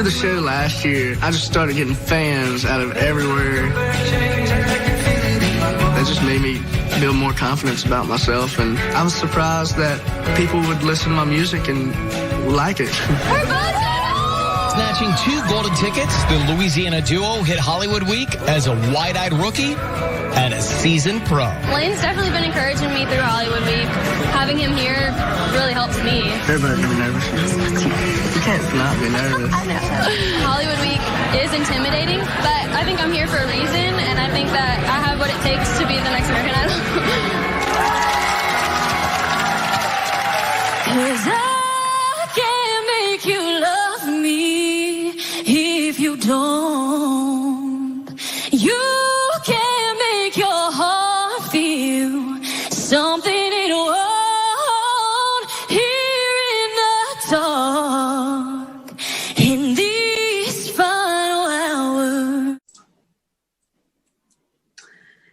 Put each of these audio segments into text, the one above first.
after the show last year, I just started getting fans out of everywhere. That just made me build more confidence about myself, and I was surprised that people would listen to my music and like it. Snatching 2 golden tickets, the Louisiana duo hit Hollywood Week as a wide-eyed rookie and a seasoned pro. Lane's definitely been encouraging me through Hollywood Week. Having him here really helps me. Everybody's gonna be nervous. You can't not be nervous. I know. Hollywood Week is intimidating, but I think I'm here for a reason, and I think that I have what it takes to be the next American Idol. 'Cause I can't make you love me if you don't. You can't make your heart feel something it won't here in the dark in these final hours.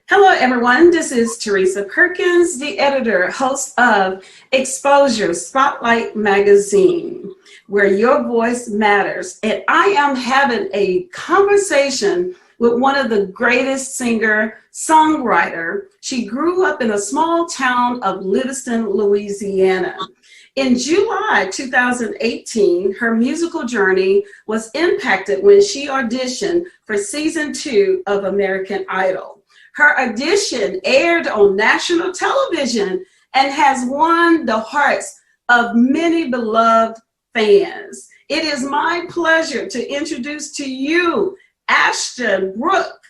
Hello, everyone. This is Teresa Perkins, the editor, host of Exposure Spotlight Magazine, where your voice matters. And I am having a conversation with one of the greatest singer-songwriter. She grew up in a small town of Livingston, Louisiana. In July 2018, her musical journey was impacted when she auditioned for season 2 of American Idol. Her audition aired on national television and has won the hearts of many beloved fans. It is my pleasure to introduce to you Ashton Brooke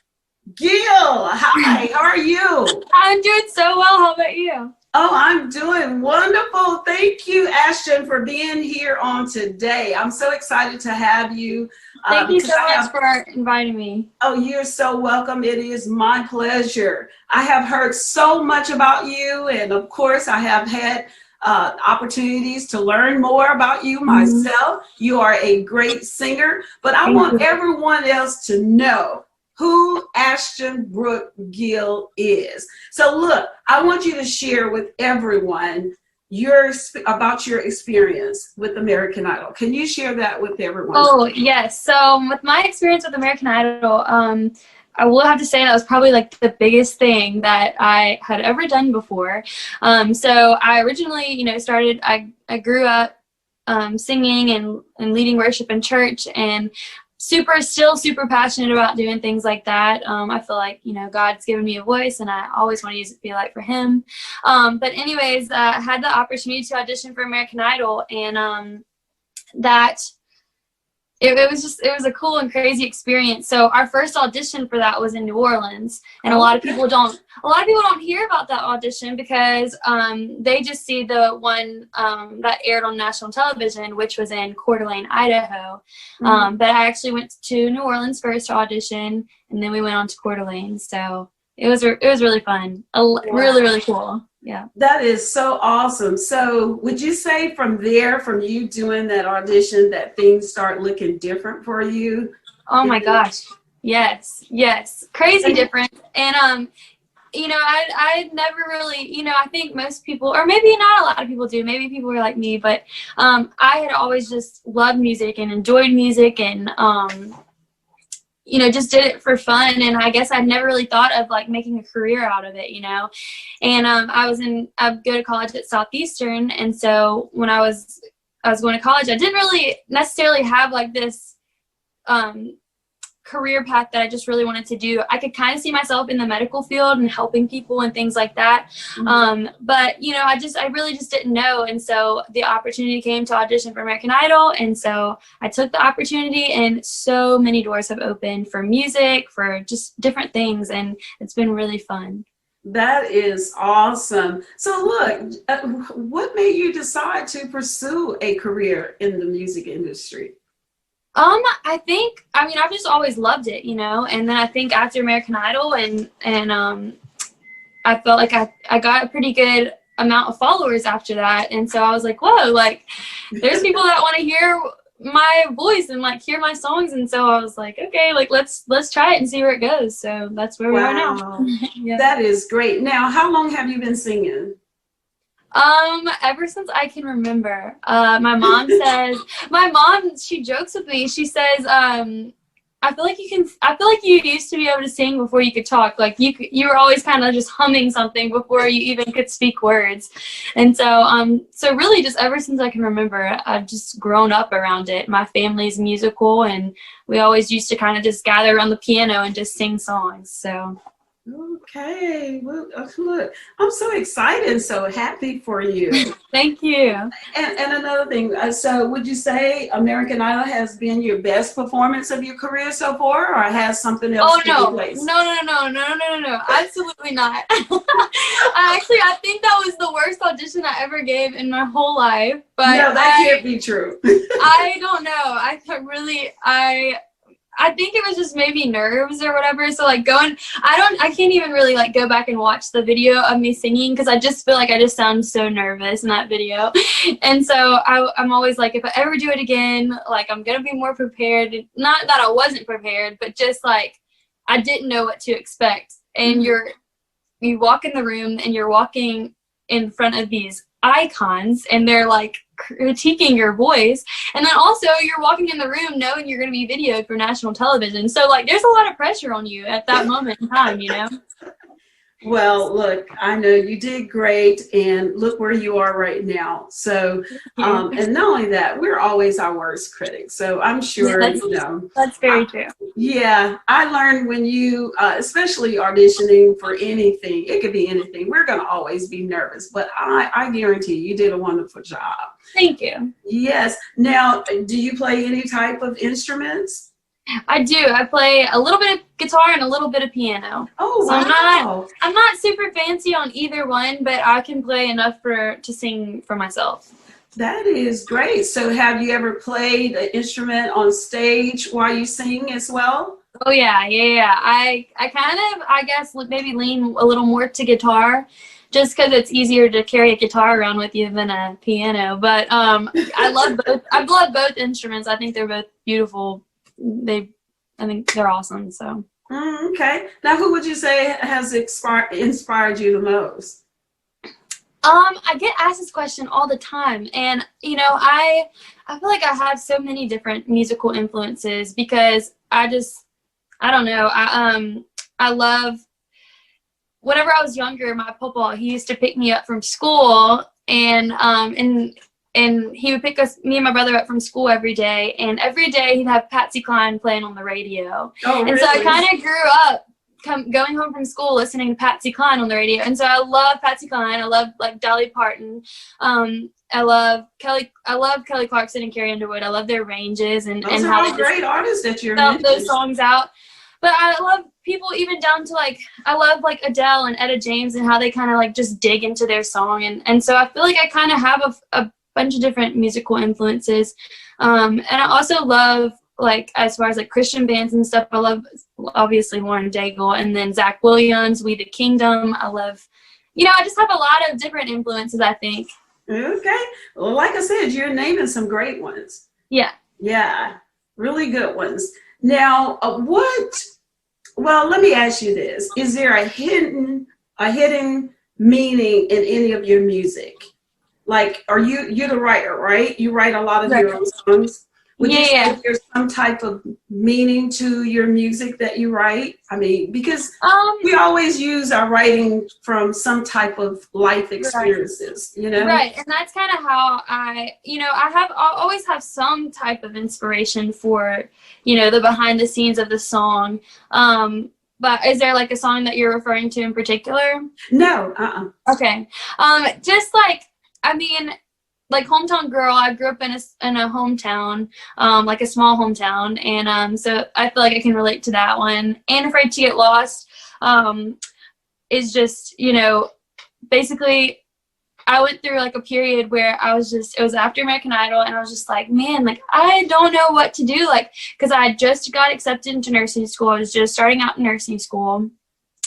Gill. Hi, how are you? I'm doing so well. How about you? Oh, I'm doing wonderful. Thank you, Ashton, for being here on today. I'm so excited to have you. Thank you so much for inviting me. Oh, you're so welcome. It is my pleasure. I have heard so much about you, and of course, I have had opportunities to learn more about you myself. You are a great singer, but I want everyone else to know who Ashton Brooke Gill is. So look, I want you to share with everyone about your experience with American Idol. Can you share that with everyone? Oh, yes. So with my experience with American Idol, I will have to say that was probably like the biggest thing that I had ever done before. So I originally, started, I grew up singing and leading worship in church, and still super passionate about doing things like that. I feel like, God's given me a voice, and I always want to use it to be a light for him. But anyways, I had the opportunity to audition for American Idol, and it was a cool and crazy experience. So our first audition for that was in New Orleans, and a lot of people don't hear about that audition because they just see the one that aired on national television, which was in Coeur d'Alene, Idaho. But I actually went to New Orleans first to audition, and then we went on to Coeur d'Alene. So it was really fun. Really, really cool. Yeah. That is so awesome. So would you say from you doing that audition that things start looking different for you? Oh my gosh. Yes. Crazy different. And, I never really, I think most people, or maybe not a lot of people do, maybe people are like me, but I had always just loved music and enjoyed music and, just did it for fun. And I guess I'd never really thought of like making a career out of it, And I go to college at Southeastern. And so when I was going to college, I didn't really necessarily have like this career path that I just really wanted to do. I could kind of see myself in the medical field and helping people and things like that. But, I really just didn't know. And so the opportunity came to audition for American Idol. And so I took the opportunity, and so many doors have opened for music, for just different things. And it's been really fun. That is awesome. So look, what made you decide to pursue a career in the music industry? I've just always loved it, and then I think after American Idol and I felt like I got a pretty good amount of followers after that. And so I was like, whoa, like there's people that want to hear my voice and like hear my songs. And so I was like, okay, like let's try it and see where it goes. So that's where we are now. Yeah. That is great. Now, how long have you been singing? Ever since I can remember, my mom says, she jokes with me. She says, I feel like you used to be able to sing before you could talk. Like you were always kind of just humming something before you even could speak words. And so really just ever since I can remember, I've just grown up around it. My family's musical, and we always used to kind of just gather around the piano and just sing songs. So. Okay, well, look, I'm so excited and so happy for you. Thank you. And another thing, so would you say American Idol has been your best performance of your career so far, or has something else taken place? No, absolutely not. I think that was the worst audition I ever gave in my whole life. But no, that can't be true. I don't know. I think it was just maybe nerves or whatever. So like I can't even really like go back and watch the video of me singing, because I just feel like I just sound so nervous in that video. And so I'm always like, if I ever do it again, like I'm going to be more prepared. Not that I wasn't prepared, but just like I didn't know what to expect. And you walk in the room and you're walking in front of these icons, and they're like critiquing your voice, and then also you're walking in the room knowing you're going to be videoed for national television, so like there's a lot of pressure on you at that moment in time, you know. Well, look, I know you did great, and look where you are right now. So, and not only that, we're always our worst critics. So I'm sure, that's very true. Yeah, I learned when you, especially auditioning for anything, it could be anything, we're going to always be nervous, but I guarantee you did a wonderful job. Thank you. Yes. Now, do you play any type of instruments? I do. I play a little bit of guitar and a little bit of piano. Oh, so wow. I'm not super fancy on either one, but I can play enough to sing for myself. That is great. So have you ever played an instrument on stage while you sing as well? Oh, yeah. I kind of, I guess, maybe lean a little more to guitar, just because it's easier to carry a guitar around with you than a piano. But I love both. I love both instruments. I think they're both beautiful. I think they're awesome. So. Okay. Now, who would you say has inspired you the most? I get asked this question all the time, and I feel like I have so many different musical influences, because I don't know. I love, whenever I was younger, my papa, he used to pick me up from school, and he would pick me and my brother up from school every day, and every day he'd have Patsy Cline playing on the radio. Oh, really? And so I kind of grew up going home from school listening to Patsy Cline on the radio, and so I love Patsy Cline. I love like Dolly Parton. I love Kelly Clarkson and Carrie Underwood. I love their ranges and how great artists that you're spelled those songs out. But I love people even down to I love like Adele and Etta James, and how they kind of like just dig into their song, and so I feel like I kind of have a bunch of different musical influences, and I also love, like, as far as like Christian bands and stuff, I love obviously Lauren Daigle, and then Zach Williams, We the Kingdom. I love, I just have a lot of different influences, I think. Okay. Well, like I said, you're naming some great ones. Yeah, really good ones. Now, well, let me ask you this. Is there a hidden meaning in any of your music? Like, you're the writer, right? You write a lot of your own songs. Would you say there's some type of meaning to your music that you write? I mean, because we always use our writing from some type of life experiences, Right, and that's kind of how I always have some type of inspiration for, the behind the scenes of the song. But is there like a song that you're referring to in particular? No. Okay. Just like Hometown Girl, I grew up in a hometown, like a small hometown, and so I feel like I can relate to that one. And Afraid to Get Lost is just, basically I went through like a period where it was after American Idol, and I was just like, man, like I don't know what to do, like, because I just got accepted into nursing school. I was just starting out in nursing school,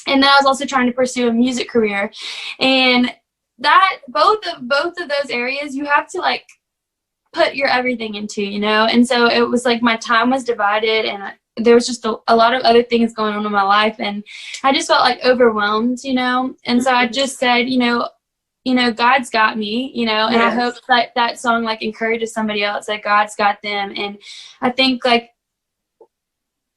and then I was also trying to pursue a music career, and that both of those areas you have to like put your everything into, and so it was like my time was divided, and there was just a lot of other things going on in my life, and I just felt like overwhelmed, and so I just said, you know, God's got me, you know, and Yes. I hope that that song like encourages somebody else that God's got them. And I think like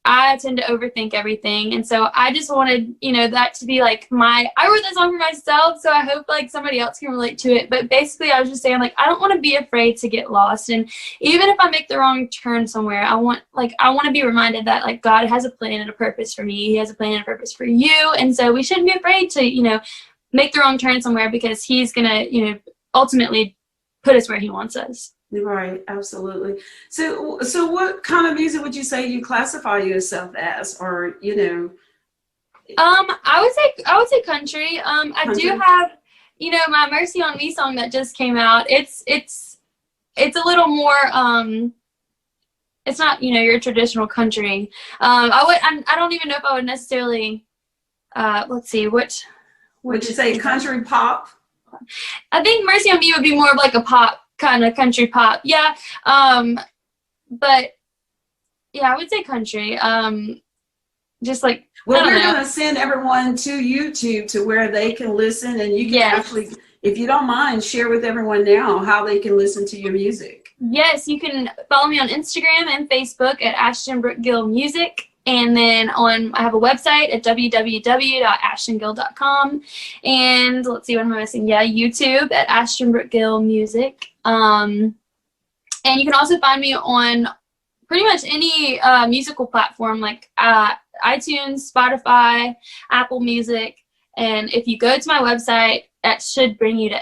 I tend to overthink everything. And so I just wanted, you know, that to be like I wrote that song for myself. So I hope like somebody else can relate to it. But basically I was just saying like, I don't want to be afraid to get lost. And even if I make the wrong turn somewhere, I want to be reminded that like God has a plan and a purpose for me. He has a plan and a purpose for you. And so we shouldn't be afraid to, you know, make the wrong turn somewhere, because he's going to, you know, ultimately put us where he wants us. Right, absolutely. So what kind of music would you say you classify yourself as, or, you know? I would say country. I Country. do have, you know, my Mercy on Me song that just came out. It's a little more, it's not, you know, your traditional country. I don't even know if I would necessarily, let's see, what Would you say country pop? I think Mercy on Me would be more of like a pop, kind of country pop. Yeah. But yeah, I would say country. Just like, Well, we're going to send everyone to YouTube to where they can listen, and you can actually, if you don't mind, share with everyone now how they can listen to your music. Yes, you can follow me on Instagram and Facebook at Ashton Brooke Gill Music. And then I have a website at www.ashtongill.com. And let's see, what am I missing? Yeah, YouTube at Ashton Brooke Gill Music. And you can also find me on pretty much any musical platform like iTunes, Spotify, Apple Music. And if you go to my website, that should bring you to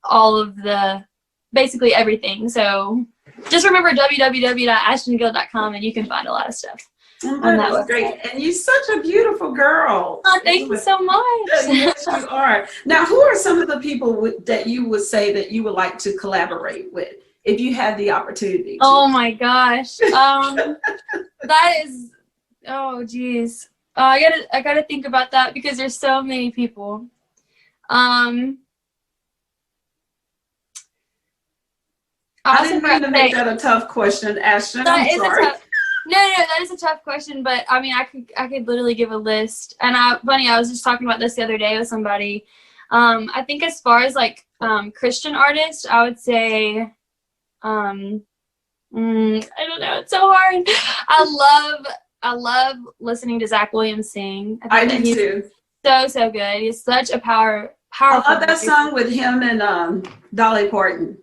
all of basically everything. So just remember www.ashtongill.com and you can find a lot of stuff. That was great. And you're such a beautiful girl. Oh, thank you so much. Yes, you are. Now, who are some of the people that you would say that you would like to collaborate with if you had the opportunity to? Oh my gosh. That is, oh geez. I gotta think about that because there's so many people. I didn't mean to make that a tough question, Ashton. I'm sorry. No, that is a tough question, but I mean, I could literally give a list. And I was just talking about this the other day with somebody. I think as far as like Christian artists, I would say, I don't know, it's so hard. I love listening to Zach Williams sing. I do too. So good. He's such a powerful. I love that song with him and Dolly Parton.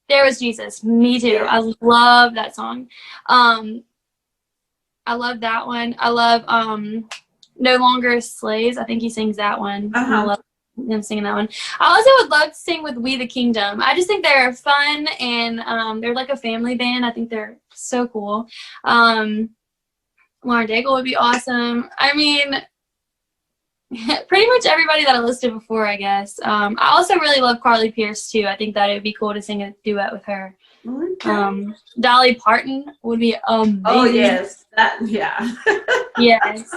There Was Jesus. Me too. Yeah. I love that song. I love that one. I love No Longer Slaves. I think he sings that one. Uh-huh. I love him singing that one. I also would love to sing with We the Kingdom. I just think they're fun, and they're like a family band. I think they're so cool. Lauren Daigle would be awesome. I mean, pretty much everybody that I listed before, I guess. I also really love Carly Pearce too. I think that it would be cool to sing a duet with her. Okay. Dolly Parton would be amazing. Oh yes, yeah. Yes.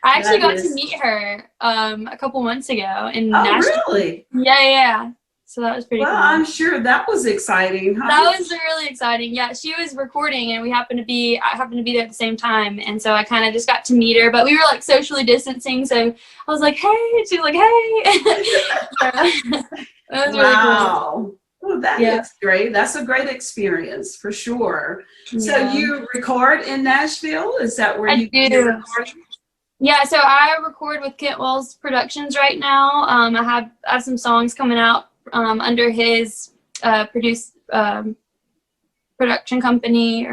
I actually got to meet her a couple months ago in Nashville. Really? Yeah. So that was pretty cool. Well, I'm sure that was exciting. Huh? That was really exciting. Yeah, she was recording, and I happened to be there at the same time, and so I kind of just got to meet her. But we were like socially distancing, so I was like, "Hey," and she was like, "Hey." That was really cool. Well, that is great. That's a great experience for sure. Yeah. So you record in Nashville? Is that where you do? Yeah, so I record with Kent Wells Productions right now. I have some songs coming out under his production company,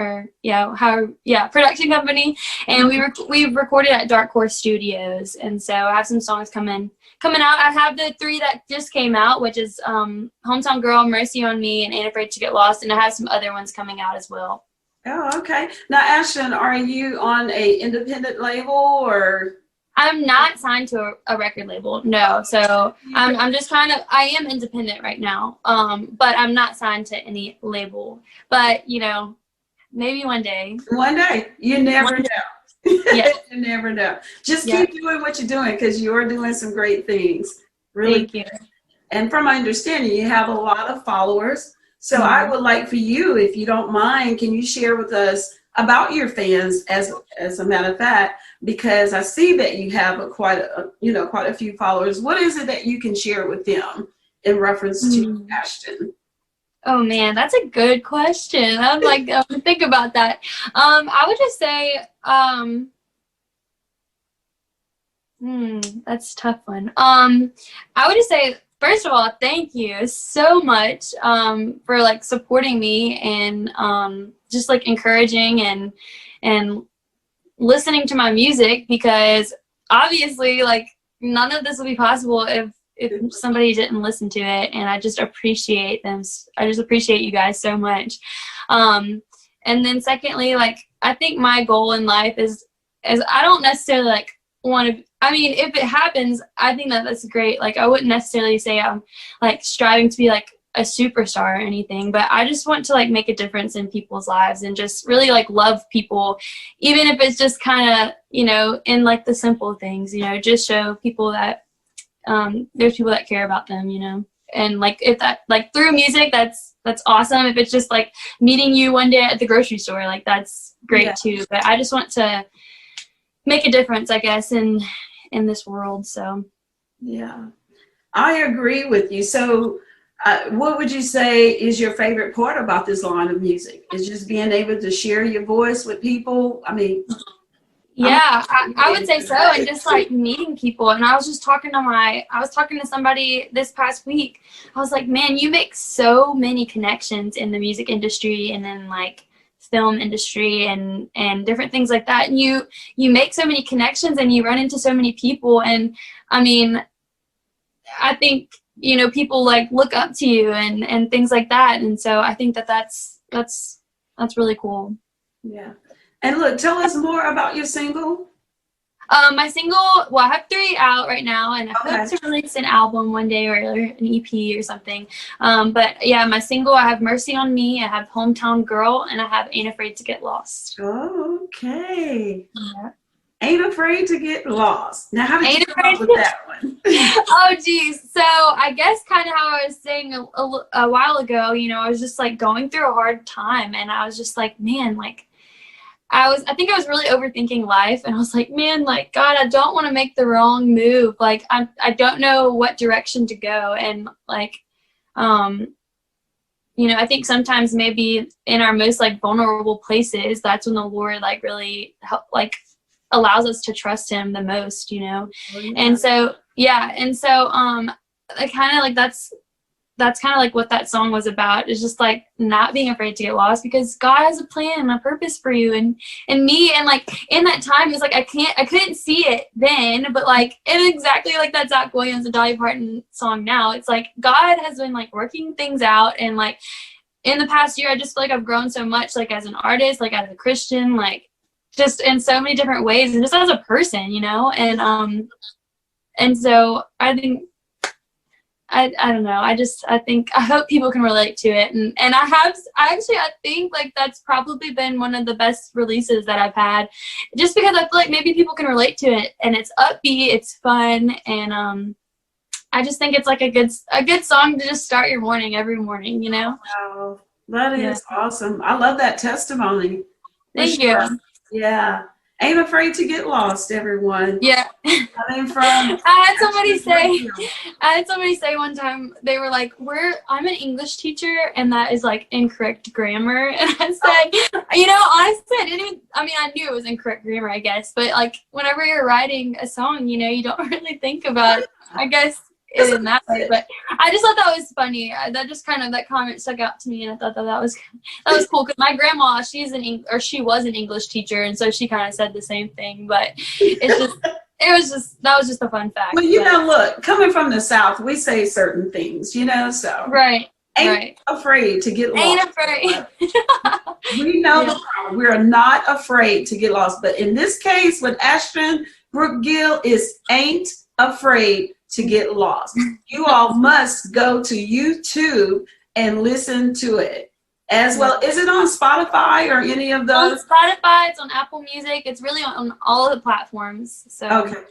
production company, and we recorded at Dark Horse Studios, and so I have some songs coming out. I have the 3 that just came out, which is Hometown Girl, Mercy on Me, and Ain't Afraid to Get Lost, and I have some other ones coming out as well. Oh, okay. Now, Ashton, are you on a independent label or? I'm not signed to a record label, no. So I'm just I am independent right now, but I'm not signed to any label. But, you know, maybe one day. One day. You never know. Yeah. You never know. Just keep doing what you're doing, because you're doing some great things. Really. Thank you. And from my understanding, you have a lot of followers. So I would like for you, if you don't mind, can you share with us about your fans, as a matter of fact, because I see that you have quite a few followers. What is it that you can share with them in reference to Ashton? Oh man, that's a good question. I'm like, I'm gonna think about that. I would just say, that's a tough one. I would just say, first of all, thank you so much for like supporting me and just like encouraging and listening to my music, because obviously like none of this would be possible if somebody didn't listen to it, and I just appreciate them. I just appreciate you guys so much. And then secondly, like I think my goal in life is I don't necessarily like want to, I mean, if it happens, I think that's great. Like I wouldn't necessarily say I'm like striving to be like a superstar or anything, but I just want to like make a difference in people's lives and just really like love people, even if it's just kind of, you know, in like the simple things, you know, just show people that there's people that care about them, you know. And like if that like through music, that's awesome. If it's just like meeting you one day at the grocery store, like that's great too. But I just want to make a difference, I guess, in this world. So yeah, I agree with you. So what would you say is your favorite part about this line of music? Is just being able to share your voice with people? I mean, yeah, I would say so. And just like meeting people. And I was talking to somebody this past week. I was like, man, you make so many connections in the music industry and then like film industry and different things like that. And you make so many connections and you run into so many people. And I mean, I think, you know, people like look up to you and things like that. And so I think that's really cool. Yeah. And look, tell us more about your single. My single, well, I have 3 out right now, and I hope to release an album one day or an EP or something. But yeah, my single, I have Mercy on Me, I have Hometown Girl, and I have Ain't Afraid to Get Lost. Okay. Yeah. Ain't Afraid to Get Lost. Now, how did you come up with that one? Oh, geez. So I guess kind of how I was saying a while ago, you know, I was just like going through a hard time, and I was just like, man, like, I think I was really overthinking life, and I was like, man, like, God, I don't want to make the wrong move. Like, I don't know what direction to go. And like, you know, I think sometimes maybe in our most like vulnerable places, that's when the Lord like really allows us to trust him the most, you know? Oh, yeah. And so, yeah. And so, I kind of like, that's kind of like what that song was about, is just like not being afraid to get lost, because God has a plan and a purpose for you and me. And like in that time, it's like I couldn't see it then, but like in exactly like that Zach Williams and Dolly Parton song now, it's like God has been like working things out. And like in the past year, I just feel like I've grown so much, like as an artist, like as a Christian, like just in so many different ways, and just as a person, you know. And so I think, I don't know. I hope people can relate to it. And I think like that's probably been one of the best releases that I've had, just because I feel like maybe people can relate to it, and it's upbeat, it's fun. And, I just think it's like a good song to just start your morning every morning, you know? Wow. That is awesome. I love that testimony. Thank you. Yeah. Ain't Afraid to Get Lost, everyone. Yeah. I had somebody say one time, they were like, I'm an English teacher, and that is like incorrect grammar. And I said, you know, honestly, I knew it was incorrect grammar, I guess, but like whenever you're writing a song, you know, you don't really think about, I guess, it in that way. But I just thought that was funny. That comment stuck out to me, and I thought that was cool, because my grandma, she was an English teacher, and so she kind of said the same thing. But that was just a fun fact. Well, you know, look, coming from the South, we say certain things, you know, so right. Ain't afraid to get lost. Ain't afraid. We know the problem. We're not afraid to get lost. But in this case, with Ashton Brooke Gill, is Ain't Afraid to Get Lost. You all must go to YouTube and listen to it as well. Is it on Spotify or any of those? On Spotify, it's on Apple Music. It's really on all of the platforms. So okay.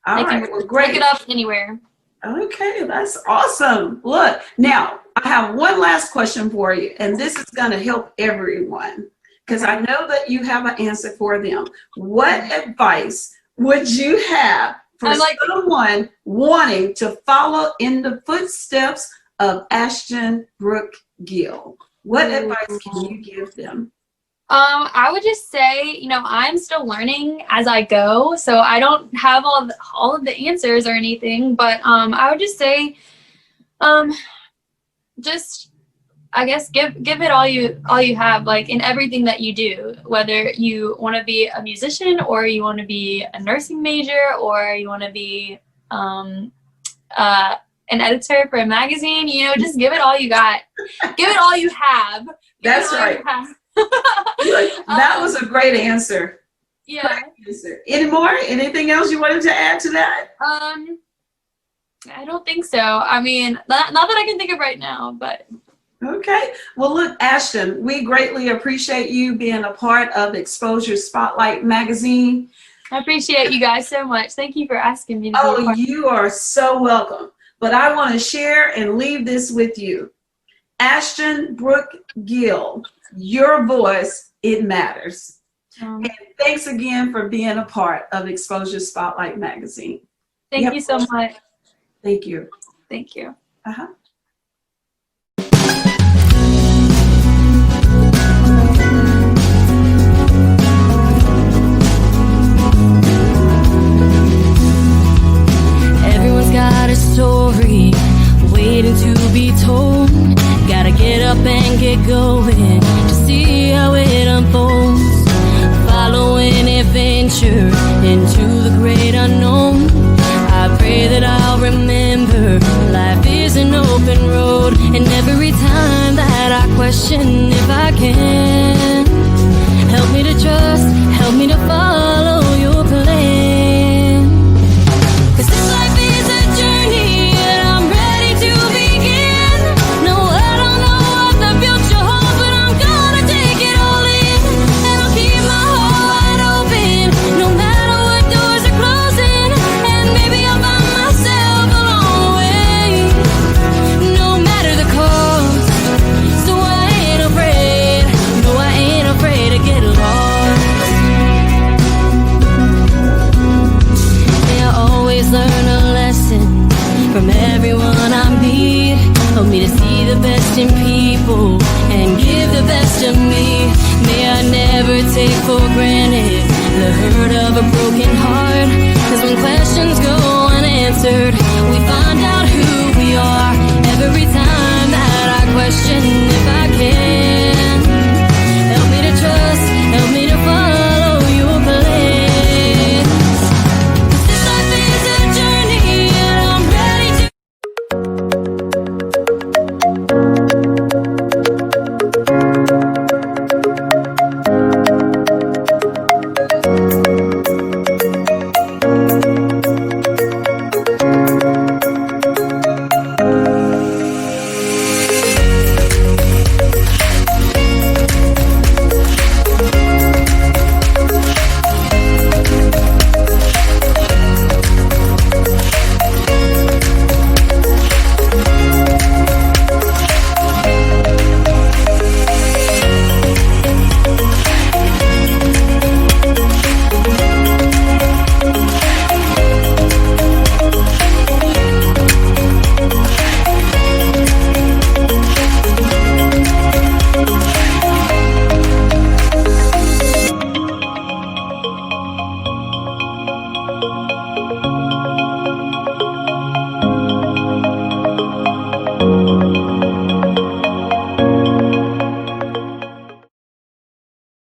All right. Well, great. Look it up anywhere. Okay, that's awesome. Look, now I have one last question for you, and this is going to help everyone, because I know that you have an answer for them. What advice would you have for someone wanting to follow in the footsteps of Ashton Brooke Gill? What advice can you give them? I would just say, I'm still learning as I go, so I don't have all of the answers or anything, but I would just say, just, I guess, give it all you have, like in everything that you do, whether you want to be a musician or you want to be a nursing major or you want to be an editor for a magazine, just give it all you got. Give it all you have. That's right. That was a great answer. Yeah. Great answer. Any more? Anything else you wanted to add to that? I don't think so. I mean, not that I can think of right now, but. Okay. Well, look, Ashton, we greatly appreciate you being a part of Exposure Spotlight magazine. I appreciate you guys so much. Thank you for asking me. Oh, you are so welcome. But I want to share and leave this with you. Ashton Brooke Gill, your voice, it matters. And thanks again for being a part of Exposure Spotlight magazine. Thank you so much. Thank you. Thank you. Uh-huh. Everyone's got a story waiting to be told. Gotta get up and get going to see how it unfolds. Follow an adventure into the great unknown. I pray that I'll remember life is an open road. And every time that I question if I can, help me to trust, help me to follow your plan. 'Cause this life is a journey and I'm ready to begin. No, I don't know what the future holds, but I'm gonna take it all in. And I'll keep my heart wide open, no matter what doors are closing. And maybe I'll find myself along the way, no matter the cost. So I ain't afraid, no, I ain't afraid to get lost. May I always learn a lesson from everyone I meet. Help me to see the best in people and give the best of me. May I never take for granted the hurt of a broken heart. 'Cause when questions go unanswered, we find out who we are every time.